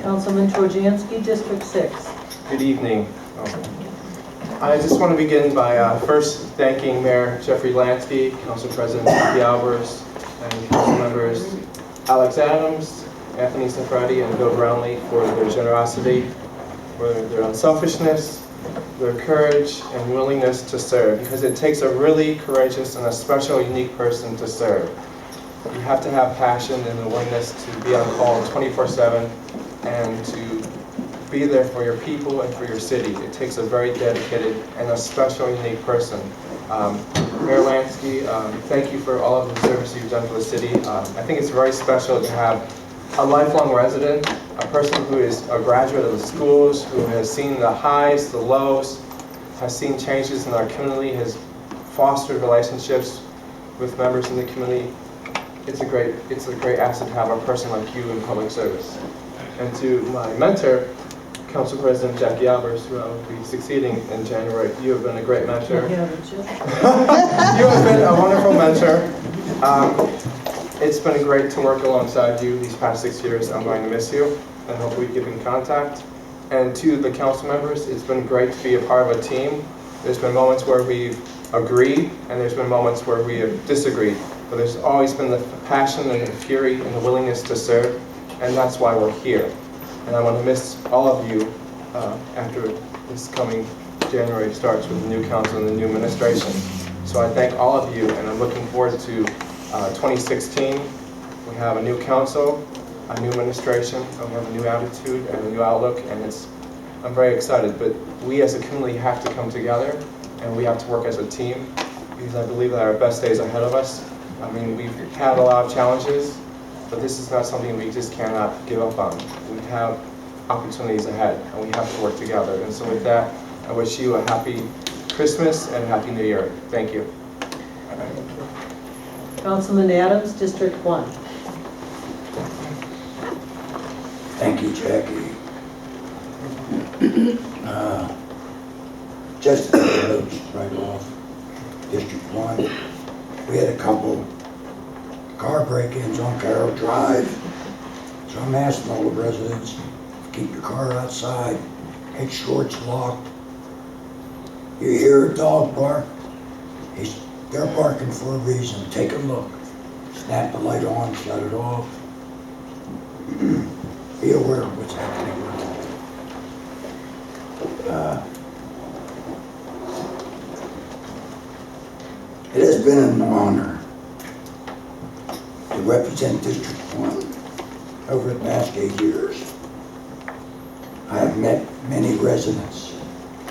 Councilman Trojanski, District 6. Good evening. I just want to begin by first thanking Mayor Jeffrey Lansky, Council President Jackie Albers, and Council members Alex Adams, Anthony Safredi, and Bill Brownlee for their generosity, for their unselfishness, their courage, and willingness to serve, because it takes a really courageous and a special, unique person to serve. You have to have passion and the willingness to be on call 24/7 and to be there for your people and for your city. It takes a very dedicated and a special, unique person. Mayor Lansky, thank you for all of the service you've done for the city. I think it's very special to have a lifelong resident, a person who is a graduate of the schools, who has seen the highs, the lows, has seen changes in our community, has fostered relationships with members in the community. It's a great asset to have a person like you in public service. And to my mentor, Council President Jackie Albers, who I will be succeeding in January, you have been a great mentor. You have been a wonderful mentor. It's been great to work alongside you these past 6 years. I'm going to miss you and hopefully keep in contact. And to the council members, it's been great to be a part of a team. There's been moments where we've agreed and there's been moments where we have disagreed. But there's always been the passion and the fury and the willingness to serve, and that's why we're here. And I want to miss all of you after this coming January starts with the new council and the new administration. So I thank all of you, and I'm looking forward to 2016. We have a new council, a new administration, and we have a new attitude and a new outlook, and I'm very excited. But we as a community have to come together, and we have to work as a team, because I believe that our best days are ahead of us. I mean, we've had a lot of challenges, but this is not something we just cannot give up on. We have opportunities ahead, and we have to work together. And so with that, I wish you a happy Christmas and a happy New Year. Thank you. Councilman Adams, District 1. Thank you, Jackie. Just a couple notes right off. District 1. We had a couple car break-ins on Carroll Drive. So I'm asking all the residents, keep your car outside, make sure it's locked. You hear a dog bark, they're barking for a reason. Take a look. Snap the light on, shut it off. Be aware of what's happening It has been an honor to represent District 1 over the past 8 years. I have met many residents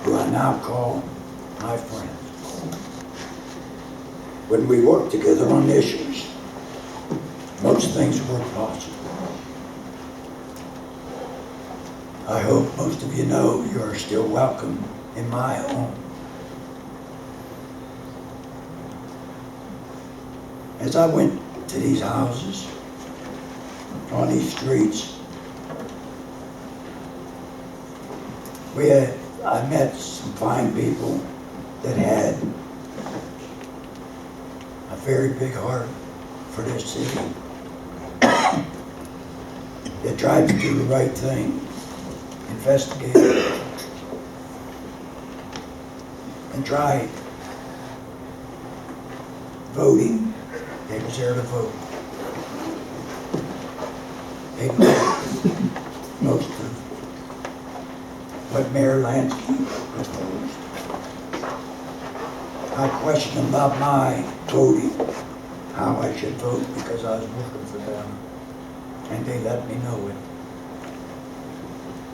who I now call my friends. When we work together on issues, most things were possible. I hope most of you know you are still welcome in my home. As I went to these houses, on these streets, I met some fine people that had a very big heart for this city. They tried to do the right thing, investigate, and try voting. They was there to vote. They voted most of what Mayor Lansky proposed. I questioned about my voting, how I should vote, because I was working for them, and they let me know it.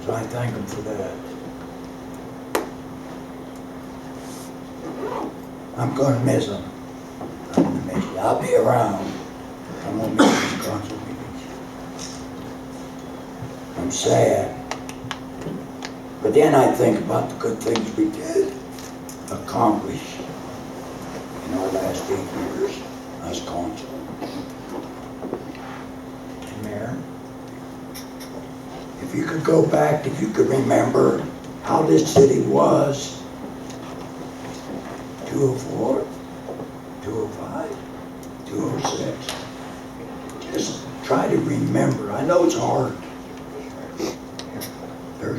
So I thank them for that. I'm going to miss them. I'm going to miss you. I'll be around. I'm going to miss these council meetings. I'm sad. But then I think about the good things we did accomplish in our last 8 years as council. And Mayor, if you could go back, if you could remember how this city was 204, 205, 206. Just try to remember. I know it's hard.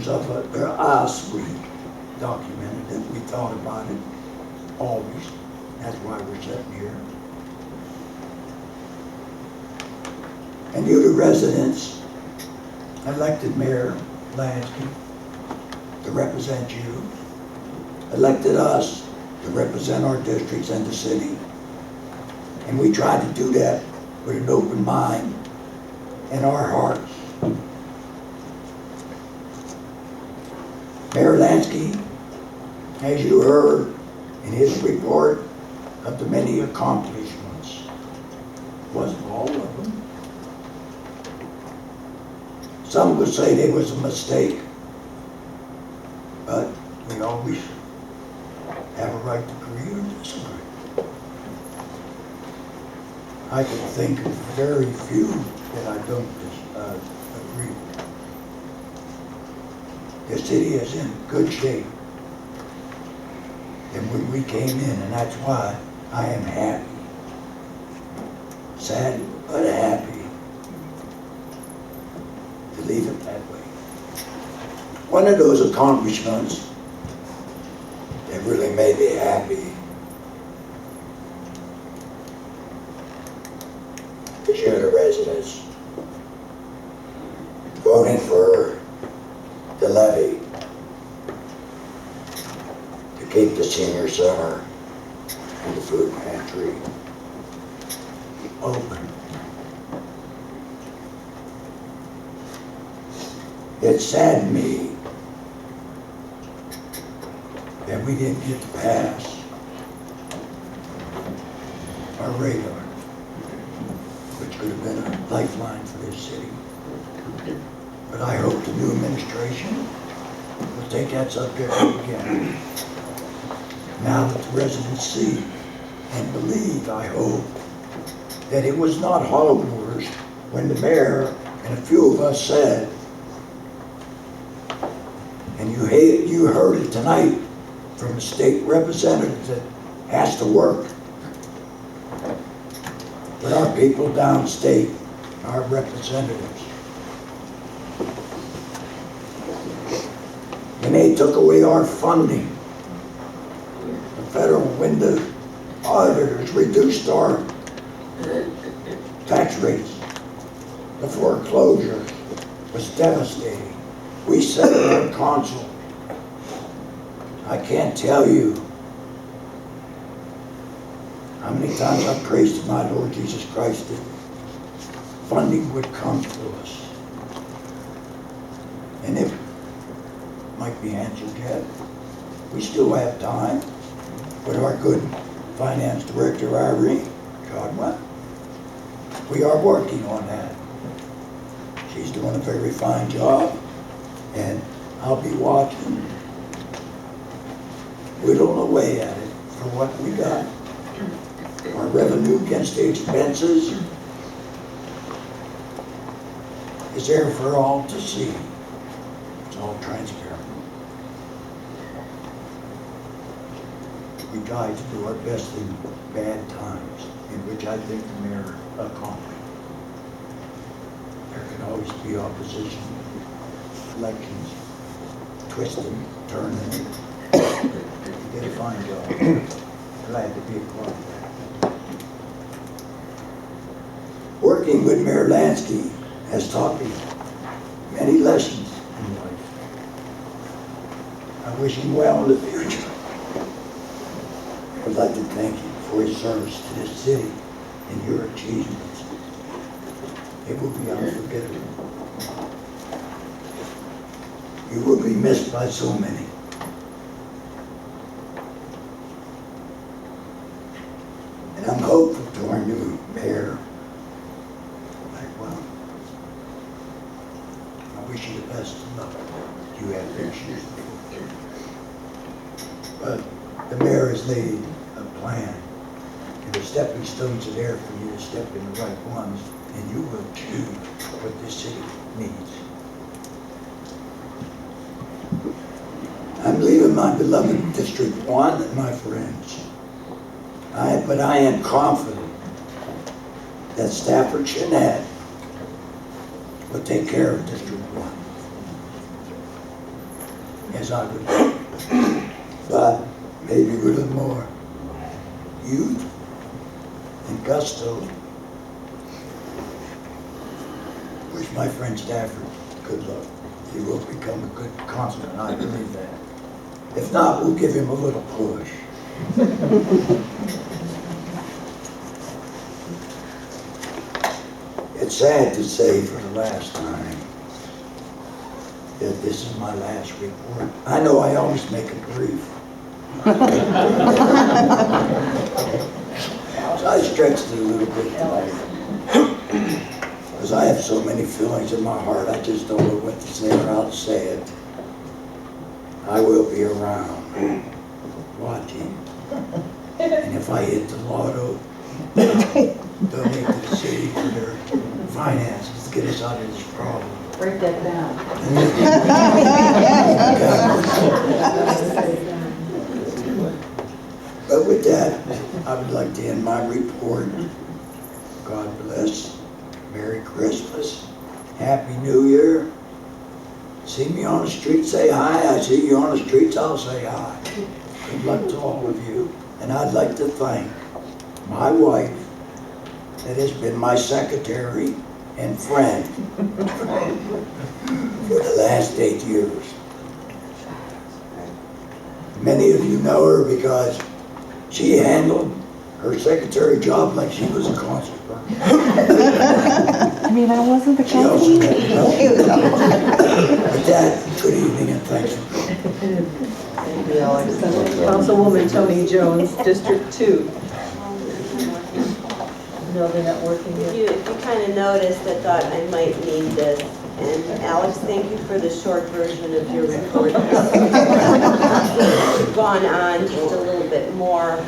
members of us, we documented it, we thought about it, always. That's why we're sitting here. And you, the residents, elected Mayor Lansky to represent you, elected us to represent our districts and the city. And we tried to do that with an open mind in our hearts. Mayor Lansky, as you heard in his report of the many accomplishments, wasn't all of them. Some would say they was a mistake, but we always have a right to agree or disagree. I can think of very few that I don't agree with. The city is in good shape. And when we came in, and that's why I am happy. Sad, but happy to leave it that way. One of those accomplishments that really made me happy is you, the residents, voting for the levy to keep the senior center and the food pantry open. It saddened me that we didn't get to pass our radar, which could have been a lifeline for this city. But I hope the new administration will take that subject up again. Now that the residents see and believe, I hope, that it was not hog wars when the mayor and a few of us said, and you heard it tonight from a state representative that has to work with our people downstate, our representatives. When they took away our funding, the federal window auditors reduced our tax rates. The foreclosure was devastating. We sat on council. I can't tell you how many times I've praised my Lord Jesus Christ that funding would come to us. And it might be answered yet. We still have time with our good finance director, Irene Godwin. We are working on that. She's doing a very fine job, and I'll be watching, whittling away at it for what we got. Our revenue against the expenses is there for all to see. It's all transparent. We try to do our best in bad times, in which I think the mayor accomplished. There can always be opposition, elections, twisting, turning. You did a fine job. Glad to be a part of that. Working with Mayor Lansky has taught me many lessons in life. I wish him well in the future. I'd like to thank you for his service to this city and your achievements. It will be unforgettable. You will be missed by so many. And I'm hopeful to our new mayor. Well, I wish you the best of luck. You have issues. But the mayor has laid a plan, and the stepping stones are there for you to step in the right ones, and you will achieve what this city needs. I'm leaving my beloved District 1 and my friends. But I am confident that Stafford Chenette will take care of District 1. as I would like. But maybe with a little more youth and gusto. Wish my friend Stafford good luck. He will become a good constable, I believe that. If not, we'll give him a little push. It's sad to say for the last time that this is my last report. I know I always make it brief. So I stretched it a little bit tonight. Because I have so many feelings in my heart, I just don't know what to say or how to say it. I will be around, watching. And if I hit the lotto, donate to the city for their finances to get us out of this problem. Break that down. But with that, I would like to end my report. God bless. Merry Christmas. Happy New Year. See me on the street, say hi. I see you on the streets, I'll say hi. Good luck to all of you. And I'd like to thank my wife that has been my secretary and friend for the last 8 years. Many of you know her because she handled her secretary job like she was a constable. I mean, I wasn't the She also constable. had With that, good evening and thanks for coming. Thank you, Alex. Councilwoman Tony Jones, District 2. No, they're not working yet. If you kind of noticed, I thought I might need this. And Alex, thank you for the short version of your report. You've gone on just a little bit more.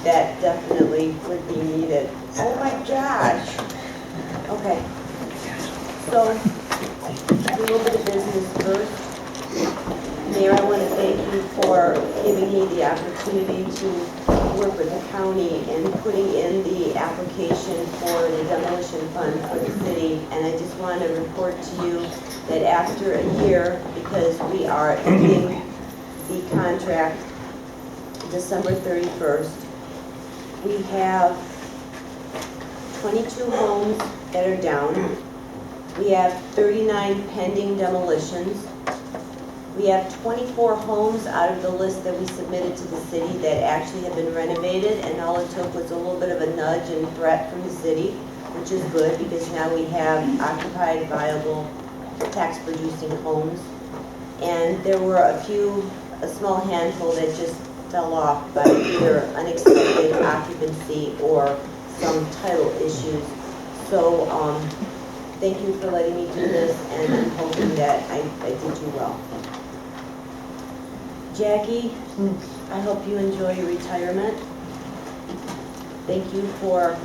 That definitely would be needed. Oh my gosh. Okay. So, a little bit of business first. Mayor, I want to thank you for giving me the opportunity to work with the county and putting in the application for the demolition fund for the city. And I just want to report to you that after a year, because we are ending the contract December 31st, we have 22 homes that are down. We have 39 pending demolitions. We have 24 homes out of the list that we submitted to the city that actually have been renovated, and all it took was a little bit of a nudge and threat from the city, which is good because now we have occupied, viable, tax-producing homes. And there were a small handful that just fell off by either unexpected occupancy or some title issues. So thank you for letting me do this, and I'm hoping that I did you well. Jackie, I hope you enjoy your retirement. Thank you for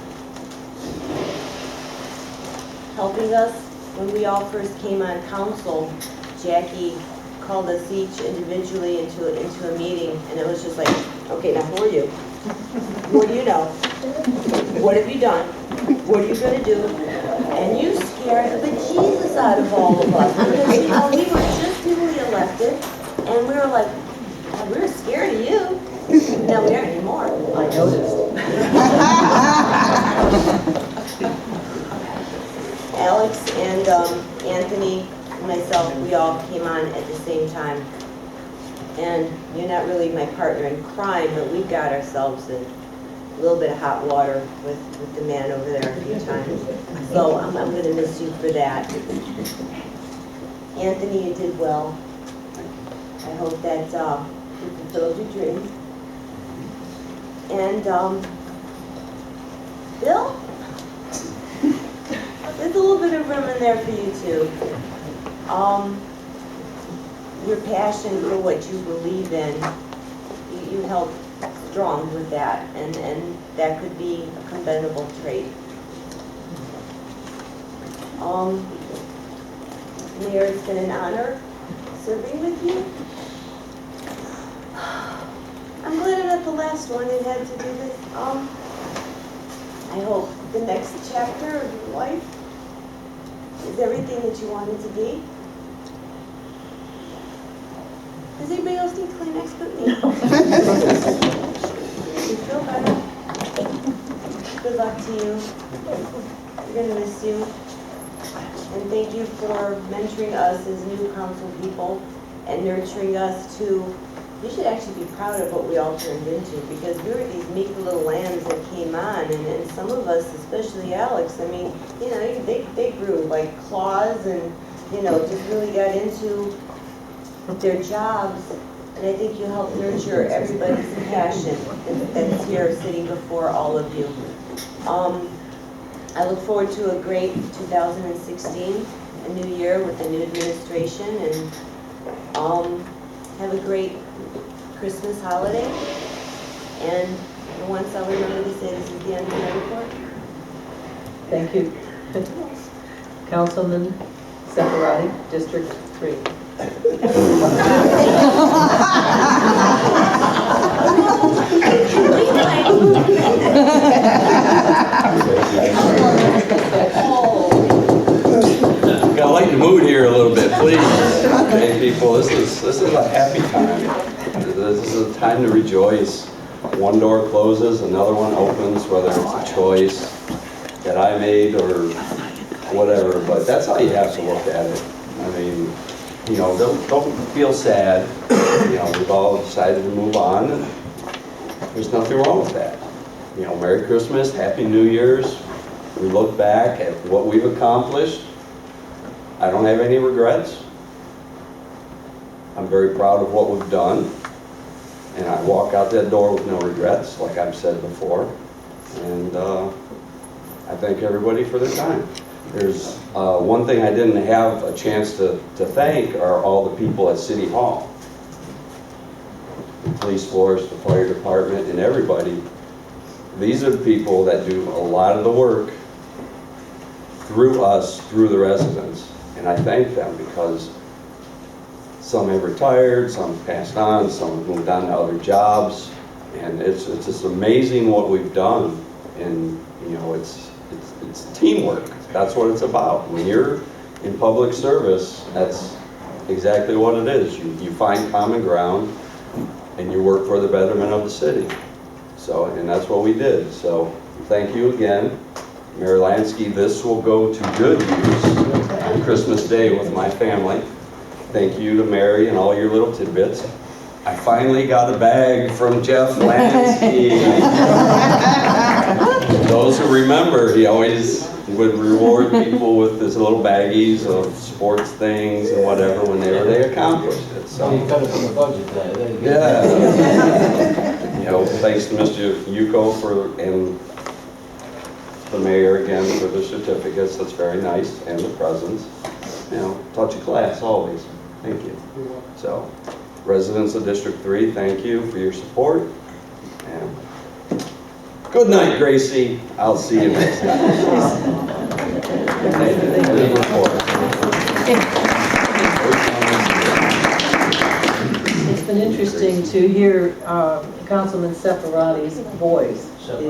helping us. When we all first came on council, Jackie called us each individually into a meeting, and it was just like, okay, now who are you? What do you know? What have you done? What are you going to do? And you scared the bejesus out of all of us because, you know, we were just newly elected, and we were like, we were scared of you. No, we aren't anymore. I noticed. Alex and Anthony and myself, we all came on at the same time. And you're not really my partner in crime, but we got ourselves in a little bit of hot water with the man over there a few times. So I'm going to miss you for that. Anthony, you did well. I hope that you fulfilled your dream. And Bill, there's a little bit of room in there for you too. Your passion for what you believe in, you held strong with that, and that could be a commendable trait. Mayor, it's been an honor serving with you. I'm glad I'm not the last one that had to do this. I hope the next chapter of your life is everything that you want it to be. Does anybody else need Kleenex but me? You feel better? Good luck to you. We're gonna miss you. And thank you for mentoring us as new council people and nurturing us to, you should actually be proud of what we all turned into, because we were these meek little lambs that came on, and some of us, especially Alex, I mean, you know, they grew like claws and, you know, just really got into their jobs. And I think you helped nurture everybody's passion that's here sitting before all of you. I look forward to a great 2016, a new year with a new administration, and have a great Christmas holiday. And for once I'll remember to say this is the end of my report. Thank you. Councilman Separati, District 3. Gotta lighten the mood here a little bit, please. Okay, people, this is a happy time. This is a time to rejoice. One door closes, another one opens, whether it's a choice that I made or whatever, but that's how you have to look at it. I mean, you know, don't feel sad. You know, we've all decided to move on, and there's nothing wrong with that. You know, Merry Christmas, Happy New Year's. We look back at what we've accomplished. I don't have any regrets. I'm very proud of what we've done. And I walk out that door with no regrets, like I've said before. And I thank everybody for their time. There's one thing I didn't have a chance to thank are all the people at City Hall. The police force, the fire department, and everybody. These are the people that do a lot of the work through us, through the residents. And I thank them because some have retired, some have passed on, some have moved on to other jobs. And it's just amazing what we've done. And you know, it's teamwork. That's what it's about. When you're in public service, that's exactly what it is. You find common ground and you work for the betterment of the city. So, and that's what we did. So thank you again. Mayor Lansky, this will go to good use on Christmas Day with my family. Thank you to Mary and all your little tidbits. I finally got a bag from Jeff Lansky. Those who remember, he always would reward people with his little baggies of sports things and whatever when they accomplished it. So you cut it from the budget then. yeah. You know, thanks to Mr. Yuko and the mayor again for the certificates. That's very nice, and the presents. You know, touch of class always. Thank you. So, residents of District 3, thank you for your support. And good night, Gracie. I'll see you next time. Good report. It's been interesting to hear Councilman Separati's voice. You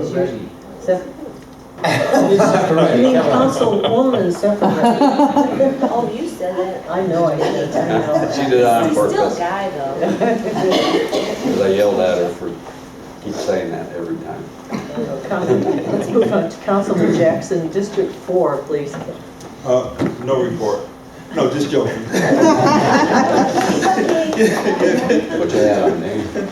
mean Councilwoman Separati. Oh, you said that. I know I did. I know. She did it on He's still a purpose. guy though. Because I yelled at her for keep saying that every time. Let's move on to Councilman Jackson, District 4, please. No report. No, just joking. Put your hat on there.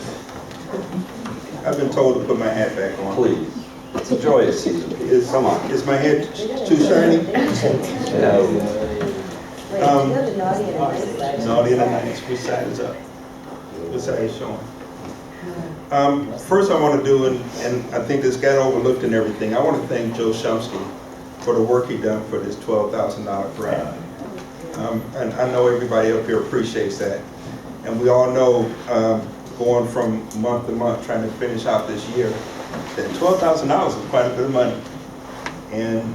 I've been told to put my hat back on. Please. It's a joyous season. Come on. Is my head too shiny? Yeah. Wait, you have the naughty and the nice side. Naughty and nice. Which side is up? Which side is showing? First I want to do, and I think this got overlooked and everything, I want to thank Joe Shumsky for the work he done for this $12,000 grant. And I know everybody up here appreciates that. And we all know, going from month to month trying to finish out this year, that $12,000 is quite a bit of money. And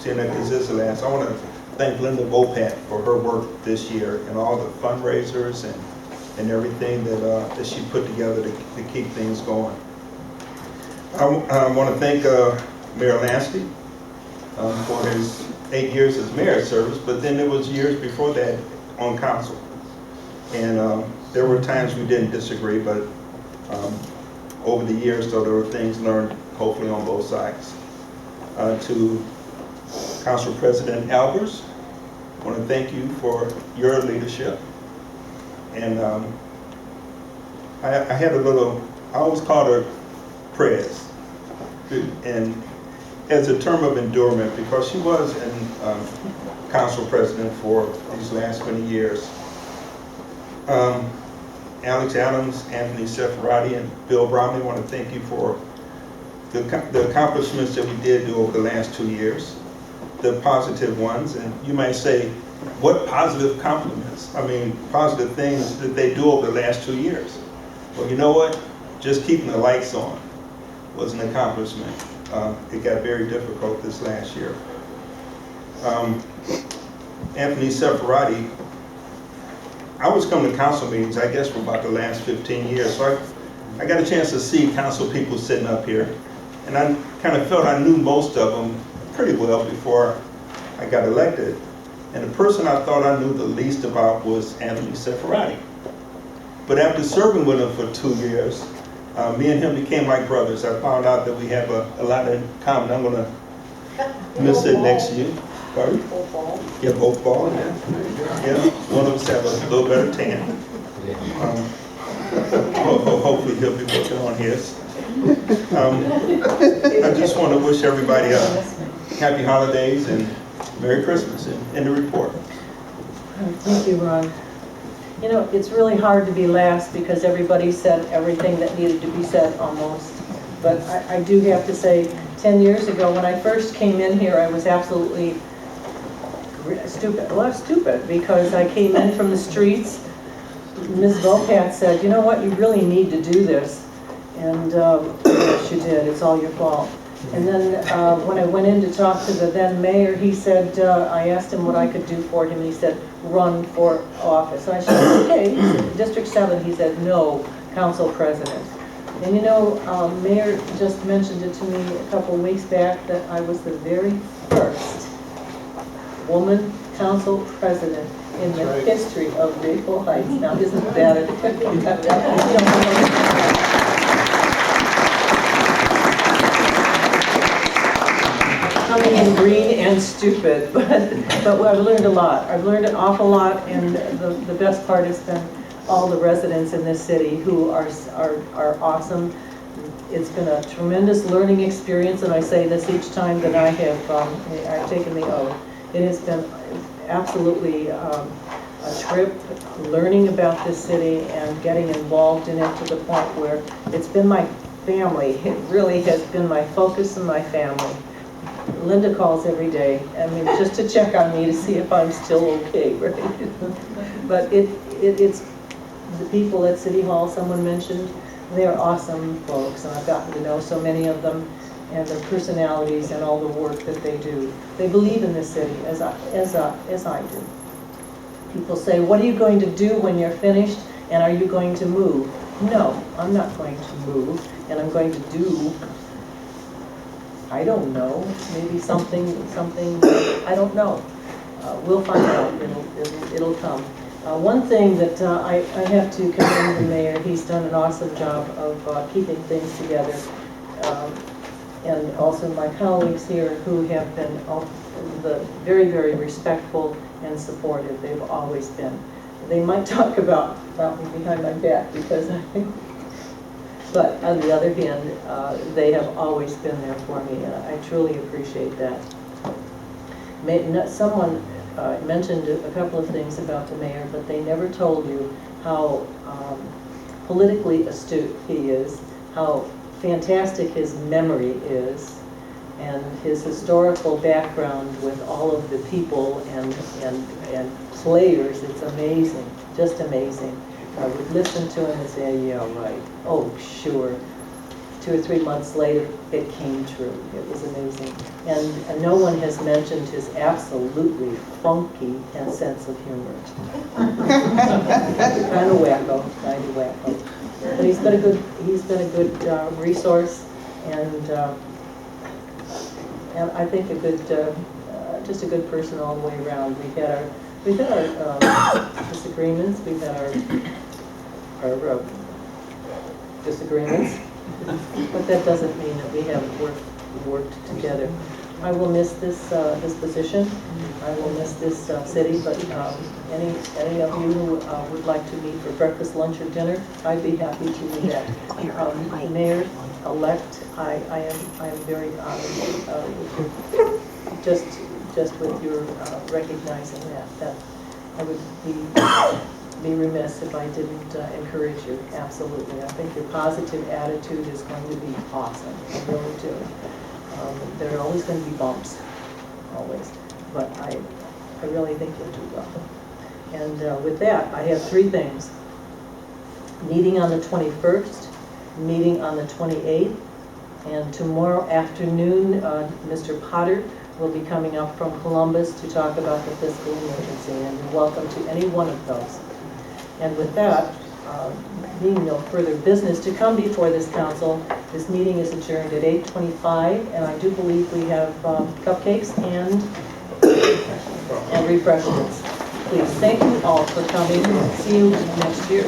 seeing that this is the last, I want to thank Linda Vopat for her work this year and all the fundraisers and everything that she put together to keep things going. I want to thank Mayor Lansky for his 8 years as mayor service, but then there was years before that on council. And there were times we didn't disagree, but over the years, though, there were things learned, hopefully on both sides. To Council President Albers, I want to thank you for your leadership. And I had a little, I always called her Prez, and as a term of endurement, because she was in council president for these last many years. Alex Adams, Anthony Seferati, and Bill Bromley, I want to thank you for the accomplishments that we did do over the last 2 years, the positive ones. And you might say, what positive compliments? I mean, positive things that they do over the last 2 years. Well, you know what? Just keeping the lights on was an accomplishment. It got very difficult this last year. Anthony Seferati, I was coming to council meetings, I guess, for about the last 15 years. So I got a chance to see council people sitting up here. And I kind of felt I knew most of them pretty well before I got elected. And the person I thought I knew the least about was Anthony Seferati. But after serving with him for 2 years, me and him became like brothers. I found out that we have a lot in common. I'm going to miss it next to you. Pardon? Yeah, both bald, yeah. Yeah, one of us have a little better tan. Hopefully he'll be working on his. I just want to wish everybody happy holidays and Merry Christmas in the report. Thank you, Ron. You know, it's really hard to be last because everybody said everything that needed to be said almost. But I do have to say, 10 years ago when I first came in here, I was absolutely stupid. Well, stupid because I came in from the streets. Ms. Volpat said, you know what, you really need to do this. And she did, it's all your fault. And then when I went in to talk to the then mayor, he said, I asked him what I could do for him, and he said, run for office. And I said, okay. He said, District 7, he said, no, council president. And you know, Mayor just mentioned it to me a couple of weeks back that I was the very first woman council president in the history of Maple Heights. Now, isn't that a coming in green and stupid, but I've learned a lot. I've learned an awful lot, and the best part has been all the residents in this city who are awesome. It's been a tremendous learning experience, and I say this each time that I've taken the oath. It has been absolutely a trip learning about this city and getting involved in it to the point where it's been my family. It really has been my focus and my family. Linda calls every day, I mean, just to check on me to see if I'm still okay, right? But it's the people at City Hall, someone mentioned, they're awesome folks, and I've gotten to know so many of them, and their personalities and all the work that they do. They believe in this city as I do. People say, what are you going to do when you're finished, and are you going to move? No, I'm not going to move, and I'm going to do, I don't know, maybe something, I don't know. We'll find out, it'll come. One thing that I have to commend the mayor, he's done an awesome job of keeping things together. And also my colleagues here who have been very, very respectful and supportive. They've always been. They might talk about me behind my back because but on the other hand, they have always been there for me, and I truly appreciate that. Someone mentioned a couple of things about the mayor, but they never told you how politically astute he is, how fantastic his memory is, and his historical background with all of the people and players. It's amazing, just amazing. I would listen to him and say, yeah, right. Oh, sure. 2 or 3 months later, it came true. It was amazing. And no one has mentioned his absolutely funky and sense of humor. Kind of wacko. But he's been a good resource, and I think just a good person all the way around. We've had We've had our disagreements, we've had our disagreements, but that doesn't mean that we haven't worked together. I will miss this position. I will miss this city, but any of you who would like to meet for breakfast, lunch, or dinner, I'd be happy to do that. Mayor-elect, I am very honored just with your recognizing that I would be remiss if I didn't encourage you. Absolutely, I think your positive attitude is going to be awesome. I really do. There are always going to be bumps, always, but I really think you'll do well. And with that, I have three things. Meeting on the 21st, meeting on the 28th, and tomorrow afternoon, Mr. Potter will be coming up from Columbus to talk about the fiscal emergency, and you're welcome to any one of those. And with that, being no further business to come before this council, this meeting is adjourned at 8:25, and I do believe we have cupcakes and refreshments. Please, thank you all for coming. See you next year.